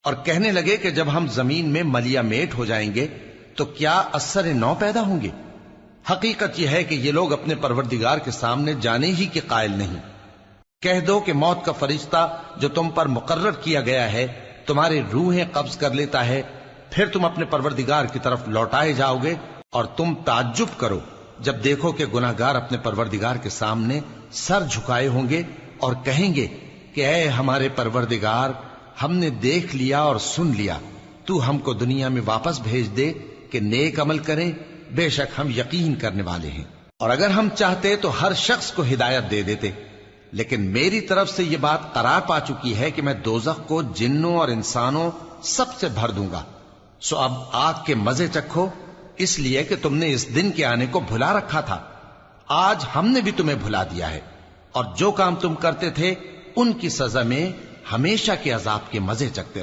اور کہنے لگے کہ جب ہم زمین میں ملیا میٹ ہو جائیں گے تو کیا اثر نو پیدا ہوں گے؟ حقیقت یہ ہے کہ یہ لوگ اپنے پروردگار کے سامنے جانے ہی کے قائل نہیں۔ کہہ دو کہ موت کا فرشتہ جو تم پر مقرر کیا گیا ہے تمہاری روحیں قبض کر لیتا ہے، پھر تم اپنے پروردگار کی طرف لوٹائے جاؤ گے، اور تم تعجب کرو جب دیکھو کہ گناہگار اپنے پروردگار کے سامنے سر جھکائے ہوں گے اور کہیں گے کہ اے ہمارے پروردگار، ہم نے دیکھ لیا اور سن لیا، تو ہم کو دنیا میں واپس بھیج دے کہ نیک عمل کریں، بے شک ہم یقین کرنے والے ہیں۔ اور اگر ہم چاہتے تو ہر شخص کو ہدایت دے دیتے، لیکن میری طرف سے یہ بات قرار پا چکی ہے کہ میں دوزخ کو جنوں اور انسانوں سب سے بھر دوں گا، سو اب آگ کے مزے چکھو، اس لیے کہ تم نے اس دن کے آنے کو بھلا رکھا تھا۔ آج ہم نے بھی تمہیں بھلا دیا ہے، اور جو کام تم کرتے تھے ان کی سزا میں ہمیشہ کے عذاب کے مزے چکتے رہو۔